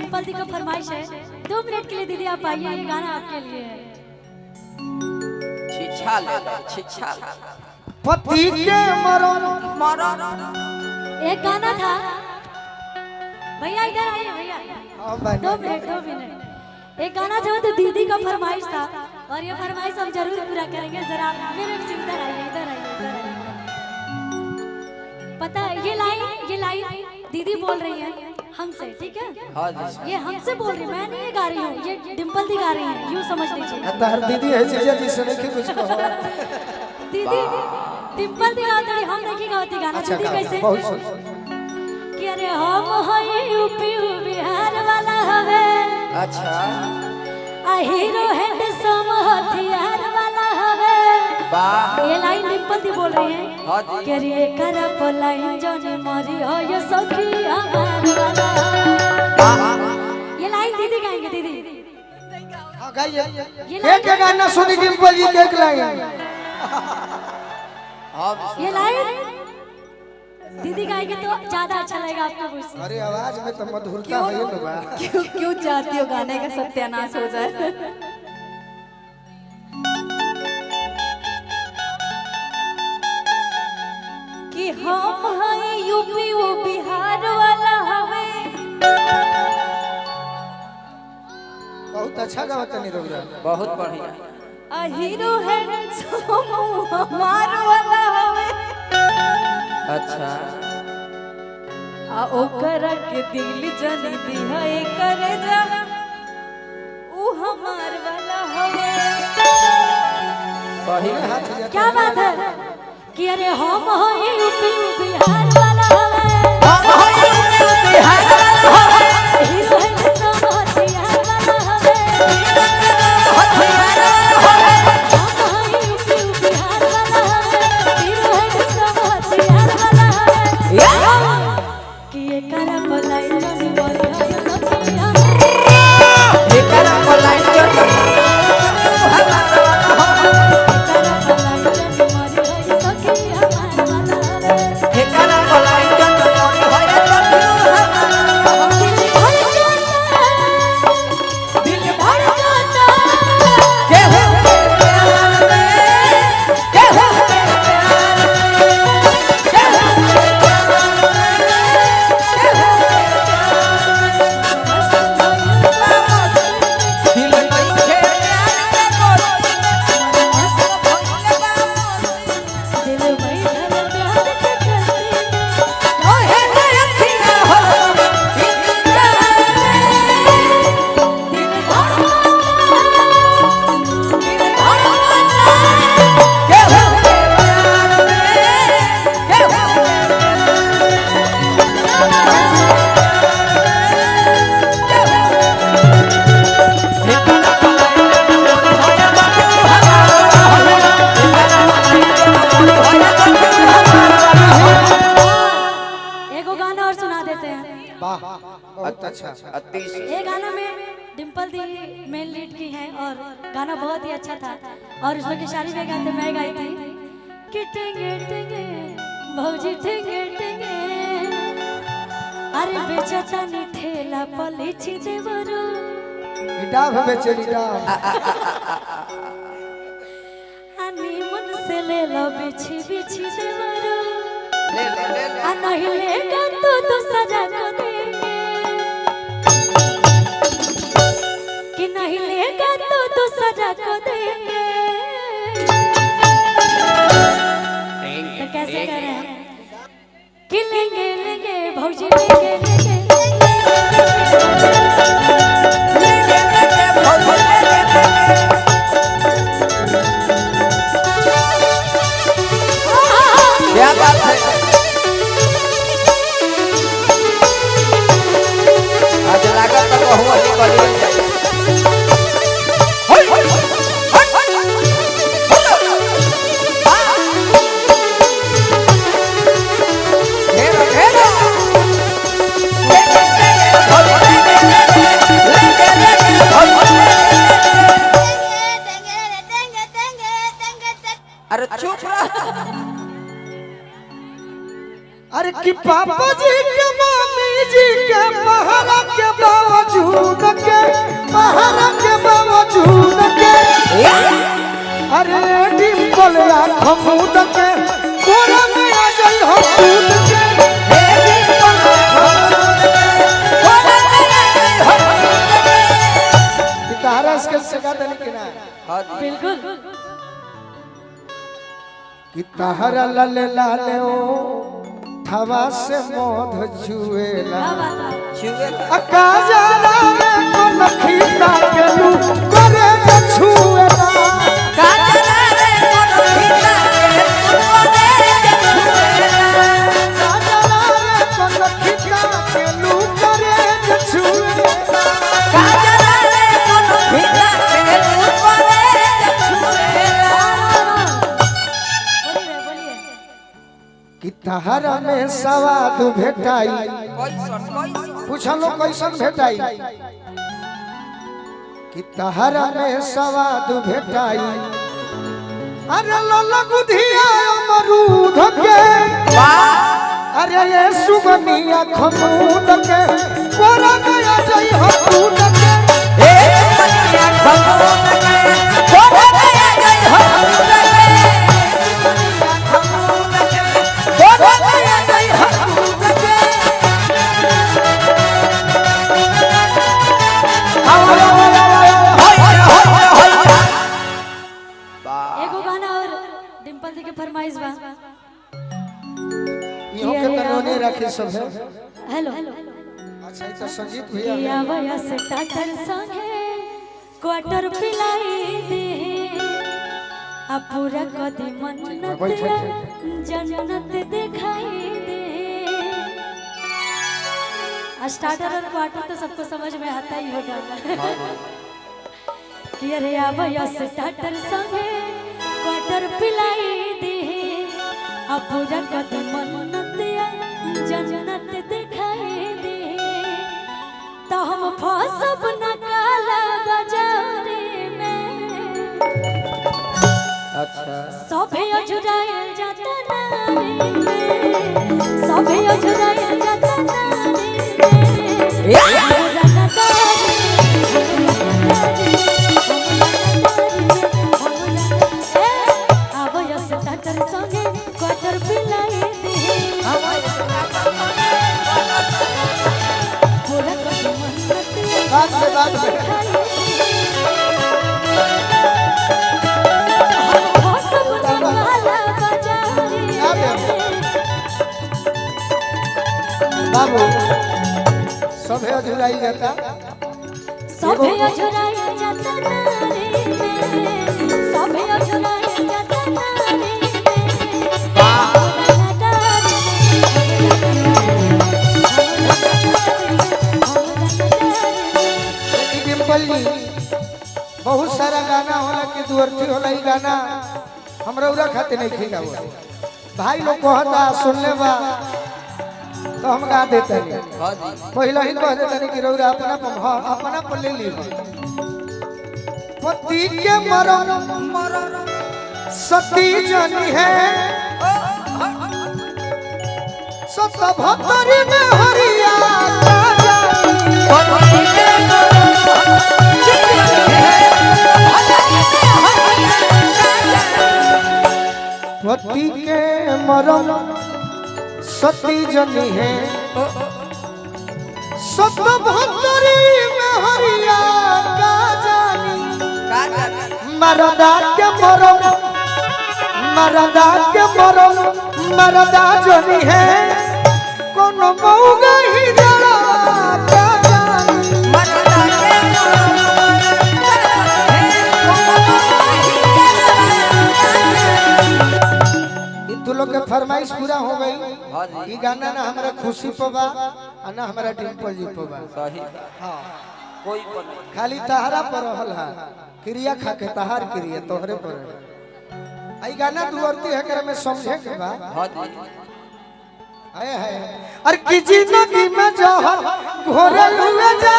डिम्पल दी का फरमाइश है, 2 मिनट के लिए दीदी आप आइए, ये गाना आपके लिए है। छिछा ले लो, छिछा पति के मरण एक गाना था भैया, इधर आइए भैया, 2 मिनट। एक गाना था तो दीदी का फरमाइश था और ये फरमाइश हम जरूर पूरा करेंगे। जरा मेरे से इधर आइए, इधर आइए। पता है ये लाइन दीदी बोल रही है हमसे, ठीक है? हाँ, ये हमसे बोल रही, मैं नहीं ये गा रही हूँ, ये डिम्पल दी गा रही है, यूँ समझ लीजिए। तार दीदी है जीजा जी सुने के कुछ कहो। दीदी डिम्पल दी गाती, हम नहीं गाती गाना। अच्छा, दीदी कैसे बहुत सुंदर। कि अरे हम है यूपी बिहार वाला हवे, अच्छा आ हीरो हैंडसम हथियार वाला हवे। वाह, ये लाइन डिम्पल दी बोल रही है हाँ जी। कि अरे करप लाइन जोने मरी हो ये सखी हमार वाला। ये लाइन दीदी गाएंगे, दीदी हां गाइए। ये एक गाना सुनी डिम्पल जी के एक लाइन। ये लाइन दीदी गाएंगे तो ज्यादा अच्छा लगेगा आपको। कुछ अरे आवाज में तो मधुरता है ना बा। क्यों चाहती हो गाने का सत्यानाश हो जाए? कि हम हैं यूपी वो बिहार वाला हवे। बहुत अच्छा गावत नहीं रुक बहुत बढ़िया। आ हीरो है हमार वाला हवे। अच्छा आ ओकरा के दिल जनी दिहा करे जा, ऊ हमार वाला हवे। बढ़िया। हाथ जा। क्या बात है कि अरे हम हैं यूपी बिहार वाला हवे, हीरो हैंडसम हथियार वाला हवे। हम हैं यूपी बिहार वाला हवे, हीरो हैंडसम हथियार वाला हवे। कि ये करप लाइन जोने मरी हो ये सखी हमार। ये करा बोलाई जो ये करा बोलाई जो होया दिल धड़कता के हो प्यार में, के हो प्यार में, के हो दिल नहीं के प्यार में दिल बैठल प्यार के चलते ओहे रखिया हो इंतजार दिल धड़कता के हो प्यार में, के हो एगो गाना और सुना देते हैं। वाह बहुत अच्छा। ये गाना में डिम्पल दी मेन लीड की है और गाना बहुत ही अच्छा था और उसमें की शायरी में गाते मैं गाई थी कि टेंगे टेंगे भौजी टेंगे टेंगे अरे बेचता नी ठेला पलीची देवरो डाब बेचेरी डाब। हनी मन से ले लो बिछी बिछी देवरो ले ले ले ले आ नहीं लेगा तो सजा को देंगे कि नहीं लेगा तो सजा को देंगे। तो कैसे करें कि लेंगे लेंगे भौजी लेंगे लेंगे क्या बात है। आज लागत तो हुआ निकल जाए। घेरो घेरो अरे चुप रह। अरे कि पापा जी के मम्मी जी के पहरा के बावजूद खमूद के कोरा में आ जाई हो कूद के तारा स्केल से गा देने के ना बिल्कुल कि तारा लाले लाले ओ थवा से मोध छुएला अकाजा रे को नखीता के लू करे छुएला काजरा रे को नखीता के लू करे छुएला काजरा रे को नखीता के लू करे छुएला बोलिए कि तहरा में सवाद भेटाई पूछलो कैसन भेटाई कि तहरा में सवाद भेटाई अरे ललगुधिया अमरूद के अरे ये सुगनिया खमूद के कोरा में आ जाई हो दूध के ए सुगनिया खमूद के कोरा में आ जाई हो दूध के एगो गाना और डिंपल दी के फरमाइश बा इहो के तनोने रखे सब है हेलो अच्छा ई तो संगीत भैया किया वया से टाटर संगे क्वार्टर पिलाई दे आ पूरा कदी मन्नत जन्नत दिखाई दे स्टार्टर और क्वार्टर तो सबको समझ में आता ही होगा कि अरे आवया स्टार्टर संगे क्वार्टर पिलाई दे अब पूरा कदम मन्नत जन्नत दिखाई दे तो हम फंसब न काला बाजारे में अच्छा सभे अजुरायल जाता नारी में सभे अजुरायल जाता नारी बाबू सभे अधुराई जाता सभे अजुरायल जाता नारी में सभे अजुरायल जाता नारी बहुत सारा गाना होला कि दुअर्थी होला ई गाना हमरा उरा खाते नहीं खिला हुआ भाई लोग कहता सुनले बा तो हम गा देते नहीं पहले ही कह देते नहीं कि रौरा अपना पर ले ली पति के मरण सती जनी है सत भतरी में हरिया पति के मरण सती जनी है सत भतरी में हरिया का जानी मरदा के मरण मरदा जनी है कौन मौगा ही जड़ा का जानी तू लोग के फरमाइश पूरा हो गई ये गाना ना हमारा खुशी पबा और ना हमारा डिंपल जी पबा सही हाँ कोई पर खाली तहरा पर रहल है क्रिया खा के तहार क्रिया तोहरे पर आई गाना दुअर्ती है करे में समझे के बा है अरे की जिंदगी में जहर घोरे लुए जा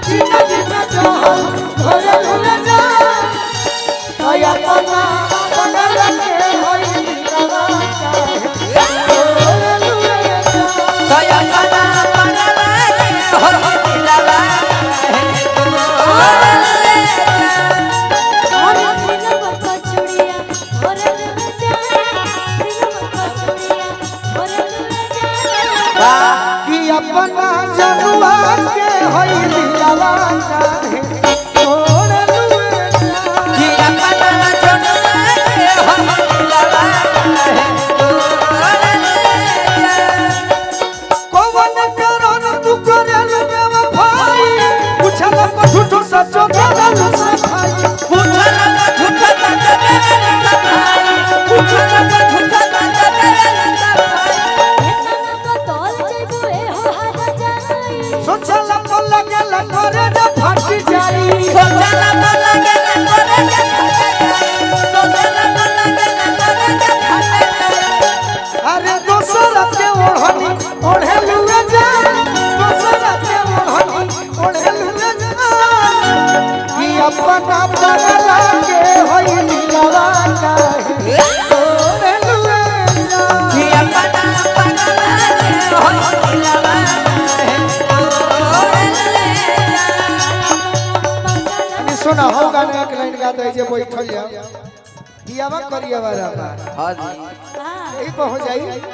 जिंदगी में जहर घोरे लुए जा आया पना पना के होई दीवाना घोरे लुए जा दया पना पना हो दिलवा और सिलवा पछुड़िया और पूछला को झूठो सचो देवेलु सफाई पूछला को झूठा सच देवेलु सफाई पूछला को झूठा सच देवेलु सफाई एतना को तोल जइबो ए हो हारा जाई सोचला को लगेला करे जे फाटी जाई सोचला को लगेला करे जे फाटे जाई सोचला को लगेला करे जे फाटे जाई अरे दोसर के ओढ़नी ओढ़ेलुए जा दोसर के ओढ़नी ओढ़ेलुए जा कि अपना पगला के होई निलवा काहे ओढ़ेलुए जा कि अपना पगला के होई निलवा काहे ओढ़ेलुए जा अरे सुना हो गाना एक लाइन गा दे जे बैठल जा हियावा करियावा रा हां जी हां यही पे हो जाई